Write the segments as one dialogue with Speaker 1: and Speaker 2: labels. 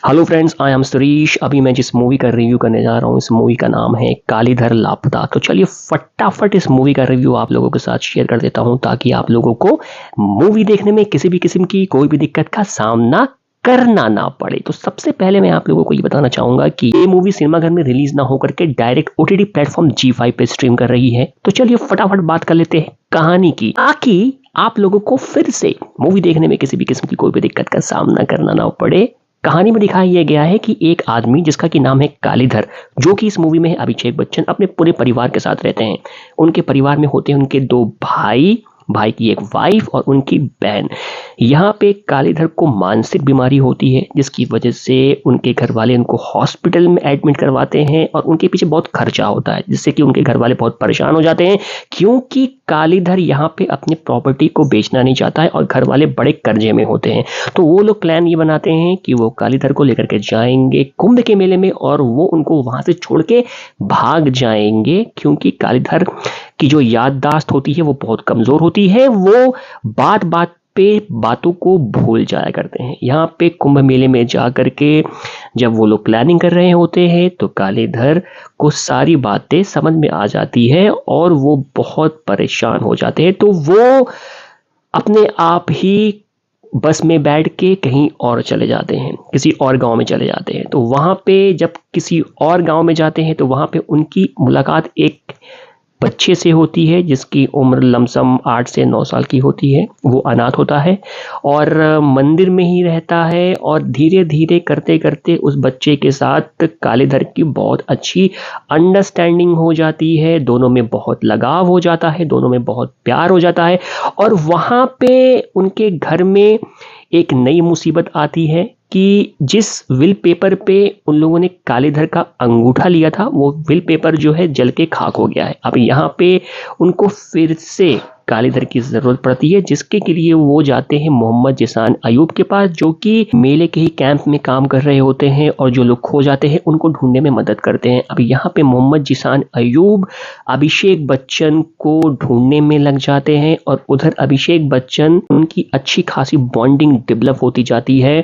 Speaker 1: Hello friends, I am Surish. अभी मैं जिस मूवी का रिव्यू करने जा रहा हूँ, इस मूवी का नाम है कालीधर लापता। तो चलिए फटाफट इस मूवी का रिव्यू आप लोगों के साथ शेयर कर देता हूँ, ताकि आप लोगों को मूवी देखने में किसी भी किस्म की कोई भी दिक्कत का सामना करना ना पड़े। तो सबसे पहले मैं आप लोगों को ये बताना चाहूंगा कि ये मूवी सिनेमाघर में रिलीज ना होकर के डायरेक्ट ओटीटी प्लेटफॉर्म G5 पे स्ट्रीम कर रही है। तो चलिए फटाफट बात कर लेते हैं कहानी की, ताकि आप लोगों को फिर से मूवी देखने में किसी भी किस्म की कोई भी दिक्कत का सामना करना ना पड़े। कहानी में दिखाया गया है कि एक आदमी जिसका कि नाम है कालीधर, जो कि इस मूवी में है अभिषेक बच्चन, अपने पूरे परिवार के साथ रहते हैं। उनके परिवार में होते हैं उनके दो भाई, भाई की एक वाइफ और उनकी बहन। यहाँ पे कालीधर को मानसिक बीमारी होती है, जिसकी वजह से उनके घर वाले उनको हॉस्पिटल में एडमिट करवाते हैं और उनके पीछे बहुत खर्चा होता है, जिससे कि उनके घर वाले बहुत परेशान हो जाते हैं, क्योंकि कालीधर यहाँ पे अपनी प्रॉपर्टी को बेचना नहीं चाहता है और घर वाले बड़े कर्जे में होते हैं। तो वो लोग प्लान ये बनाते हैं कि वो कालीधर को लेकर के जाएंगे कुंभ के मेले में और वो उनको वहां से छोड़ के भाग जाएंगे, क्योंकि कालीधर की जो याददाश्त होती है वो बहुत कमजोर होती है। वो बात बात पे बातों को भूल जाया करते हैं। यहाँ पे कुंभ मेले में जा करके जब वो लोग प्लानिंग कर रहे होते हैं तो कालीधर को सारी बातें समझ में आ जाती है और वो बहुत परेशान हो जाते हैं। तो वो अपने आप ही बस में बैठ के कहीं और चले जाते हैं, किसी और गांव में चले जाते हैं। तो वहां पे जब किसी और गांव में जाते हैं तो वहां पे उनकी मुलाकात एक बच्चे से होती है, जिसकी उम्र लमसम 8 से 9 साल की होती है। वो अनाथ होता है और मंदिर में ही रहता है, और धीरे धीरे करते करते उस बच्चे के साथ कालीधर की बहुत अच्छी अंडरस्टैंडिंग हो जाती है। दोनों में बहुत लगाव हो जाता है, दोनों में बहुत प्यार हो जाता है। और वहाँ पे उनके घर में एक नई मुसीबत आती है कि जिस विल पेपर पे उन लोगों ने कालीधर का अंगूठा लिया था, वो विल पेपर जो है जल के खाक हो गया है। अब यहाँ पे उनको फिर से कालीधर की जरूरत पड़ती है, जिसके के लिए वो जाते हैं मोहम्मद जिसान अयूब के पास, जो कि मेले के ही कैंप में काम कर रहे होते हैं और जो लोग खो जाते हैं उनको ढूंढने में मदद करते हैं। अब यहाँ पे मोहम्मद जिसान अयूब अभिषेक बच्चन को ढूंढने में लग जाते हैं और उधर अभिषेक बच्चन, उनकी अच्छी खासी बॉन्डिंग डेवलप होती जाती है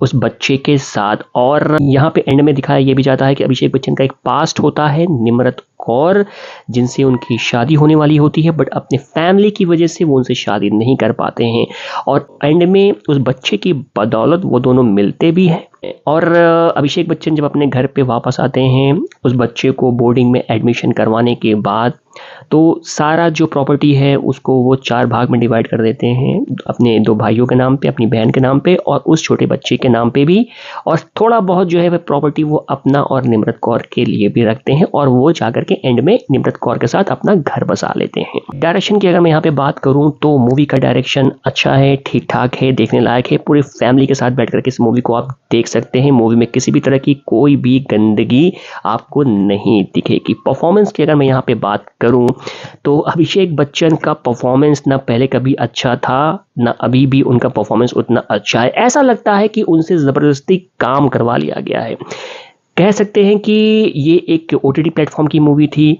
Speaker 1: उस बच्चे के साथ। और यहाँ पे एंड में दिखाया यह भी जाता है कि अभिषेक बच्चन का एक पास्ट होता है, निम्रत कौर, जिनसे उनकी शादी होने वाली होती है, बट अपने फैमिली की वजह से वो उनसे शादी नहीं कर पाते हैं। और एंड में उस बच्चे की बदौलत वो दोनों मिलते भी हैं। और अभिषेक बच्चन जब अपने घर पे वापस आते हैं उस बच्चे को बोर्डिंग में एडमिशन करवाने के बाद, तो सारा जो प्रॉपर्टी है उसको वो 4 भाग में डिवाइड कर देते हैं, अपने 2 भाइयों के नाम पे, अपनी बहन के नाम पे और उस छोटे बच्चे के नाम पे भी। और थोड़ा बहुत जो है वह प्रॉपर्टी वो अपना और निम्रत कौर के लिए भी रखते हैं, और वो जाकर के एंड में निम्रत कौर के साथ अपना घर बसा लेते हैं। डायरेक्शन की अगर मैं यहाँ पे बात करूँ तो मूवी का डायरेक्शन अच्छा है, ठीक ठाक है, देखने लायक है। पूरी फैमिली के साथ बैठ करके इस मूवी को आप देख सकते हैं। मूवी में किसी भी तरह की कोई भी गंदगी आपको नहीं दिखेगी। परफॉर्मेंस की अगर मैं यहाँ पे बात करूं तो अभिषेक बच्चन का परफॉर्मेंस ना पहले कभी अच्छा था, ना अभी भी उनका परफॉर्मेंस उतना अच्छा है। ऐसा लगता है कि उनसे जबरदस्ती काम करवा लिया गया है। कह सकते हैं कि ये एक ओटीटी प्लेटफॉर्म की मूवी थी,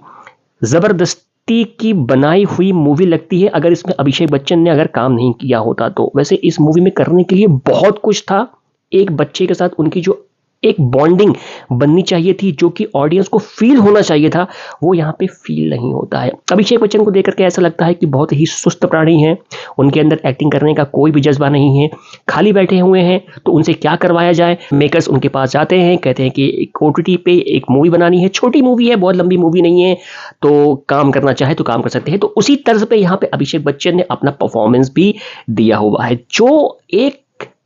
Speaker 1: जबरदस्ती की बनाई हुई मूवी लगती है अगर इसमें अभिषेक बच्चन ने अगर काम नहीं किया होता तो। वैसे इस मूवी में करने के लिए बहुत कुछ था। एक बच्चे के साथ उनकी जो एक बॉन्डिंग बननी चाहिए थी, जो कि ऑडियंस को फील होना चाहिए था, वो यहाँ पे फील नहीं होता है। अभिषेक बच्चन को देखकर के ऐसा लगता है कि बहुत ही सुस्त प्राणी हैं, उनके अंदर एक्टिंग करने का कोई भी जज्बा नहीं है, खाली बैठे हुए हैं। तो उनसे क्या करवाया जाए, मेकर्स उनके पास जाते हैं, कहते हैं कि एक ओटीटी पे एक मूवी बनानी है, छोटी मूवी है, बहुत लंबी मूवी नहीं है, तो काम करना चाहे तो काम कर सकते हैं। तो उसी तर्ज पे यहाँ पे अभिषेक बच्चन ने अपना परफॉर्मेंस भी दिया हुआ है, जो एक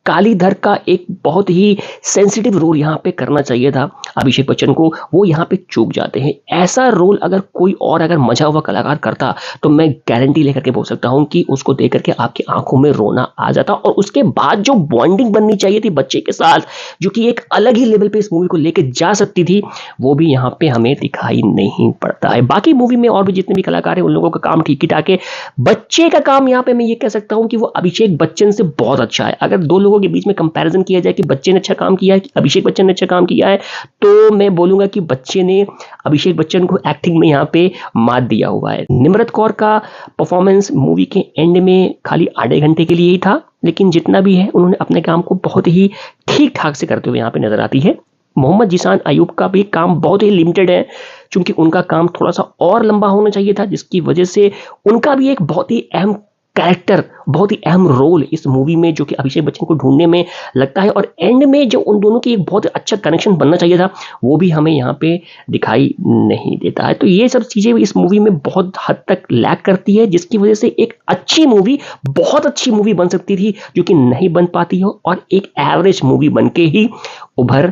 Speaker 1: कालीधर का एक बहुत ही सेंसिटिव रोल यहाँ पे करना चाहिए था अभिषेक बच्चन को, वो यहाँ पे चूक जाते हैं। ऐसा रोल अगर कोई और अगर मजा हुआ कलाकार करता तो मैं गारंटी लेकर के बोल सकता हूँ कि उसको देख करके आपकी आंखों में रोना आ जाता। और उसके बाद जो बॉन्डिंग बननी चाहिए थी बच्चे के साथ, जो कि एक अलग ही लेवल पे इस मूवी को लेके जा सकती थी, वो भी यहाँ पे हमें दिखाई नहीं पड़ता है। बाकी मूवी में और भी जितने भी कलाकार हैं उन लोगों का काम ठीक ही ठाक है। बच्चे का काम यहाँ पे मैं ये कह सकता हूँ कि वो अभिषेक बच्चन से बहुत अच्छा है। अगर दो लोगों के बीच में कंपैरिजन किया जाए कि बच्चे ने अच्छा काम किया है कि अभिषेक बच्चन ने अच्छा काम किया है, तो मैं बोलूंगा कि बच्चे ने अभिषेक बच्चन को एक्टिंग में यहाँ पे मात दिया हुआ है। निम्रत कौर का परफॉर्मेंस मूवी के एंड में खाली आधे घंटे के लिए ही था, लेकिन जितना भी है उन्होंने अपने काम को बहुत ही ठीक ठाक से करते हुए यहाँ पे नजर आती है। मोहम्मद जीशान अयूब का भी काम बहुत ही लिमिटेड है, क्योंकि उनका काम थोड़ा सा और लंबा होना चाहिए था, जिसकी वजह से उनका भी एक बहुत ही अहम कैरेक्टर, बहुत ही अहम रोल इस मूवी में जो कि अभिषेक बच्चन को ढूंढने में लगता है, और एंड में जो उन दोनों की एक बहुत अच्छा कनेक्शन बनना चाहिए था वो भी हमें यहाँ पे दिखाई नहीं देता है। तो ये सब चीजें इस मूवी में बहुत हद तक लैक करती है, जिसकी वजह से एक अच्छी मूवी, बहुत अच्छी मूवी बन सकती थी जो कि नहीं बन पाती हो, और एक एवरेज मूवी बन के ही उभर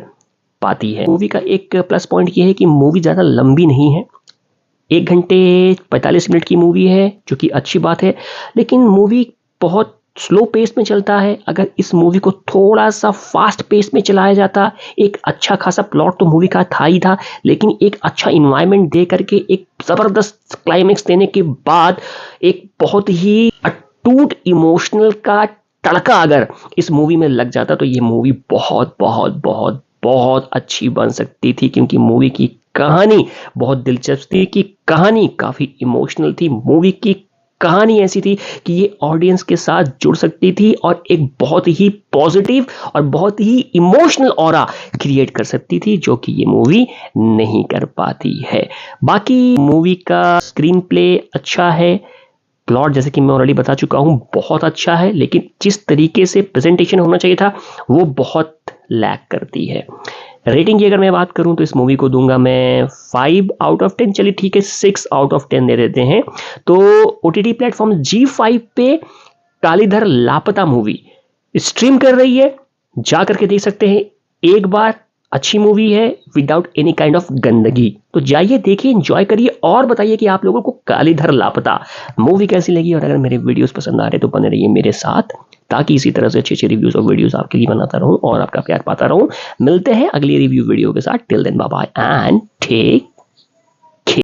Speaker 1: पाती है। मूवी का एक प्लस पॉइंट ये है कि मूवी ज्यादा लंबी नहीं है, 1 घंटे 45 मिनट की मूवी है, जो कि अच्छी बात है, लेकिन मूवी बहुत स्लो पेस में चलता है। अगर इस मूवी को थोड़ा सा फास्ट पेस में चलाया जाता, एक अच्छा खासा प्लॉट तो मूवी का था ही था, लेकिन एक अच्छा इन्वायरमेंट दे करके एक जबरदस्त क्लाइमेक्स देने के बाद एक बहुत ही अटूट इमोशनल का तड़का अगर इस मूवी में लग जाता तो ये मूवी बहुत बहुत बहुत बहुत अच्छी बन सकती थी, क्योंकि मूवी की कहानी बहुत दिलचस्प थी, कि कहानी काफी इमोशनल थी, मूवी की कहानी ऐसी थी कि ये ऑडियंस के साथ जुड़ सकती थी और एक बहुत ही पॉजिटिव और बहुत ही इमोशनल ऑरा क्रिएट कर सकती थी, जो कि ये मूवी नहीं कर पाती है। बाकी मूवी का स्क्रीन प्ले अच्छा है, प्लॉट जैसे कि मैं ऑलरेडी बता चुका हूं बहुत अच्छा है, लेकिन जिस तरीके से प्रेजेंटेशन होना चाहिए था वो बहुत लैक करती है। रेटिंग की अगर मैं बात करूं तो इस मूवी को दूंगा मैं 5 आउट ऑफ 10, चलिए ठीक है 6 आउट ऑफ 10 दे देते हैं। तो ओटीटी प्लेटफॉर्म G5 पे कालीधर लापता मूवी स्ट्रीम कर रही है, जा करके देख सकते हैं एक बार। अच्छी मूवी है विदाउट एनी काइंड ऑफ गंदगी, तो जाइए देखिए, एंजॉय करिए और बताइए कि आप लोगों को कालीधर लापता मूवी कैसी लगी। और अगर मेरे वीडियोस पसंद आ रहे तो बने रहिए मेरे साथ, ताकि इसी तरह से अच्छे अच्छे रिव्यूज और वीडियोस आपके लिए बनाता रहूं और आपका प्यार पाता रहूं। मिलते हैं अगली रिव्यू वीडियो के साथ। Till then bye bye and take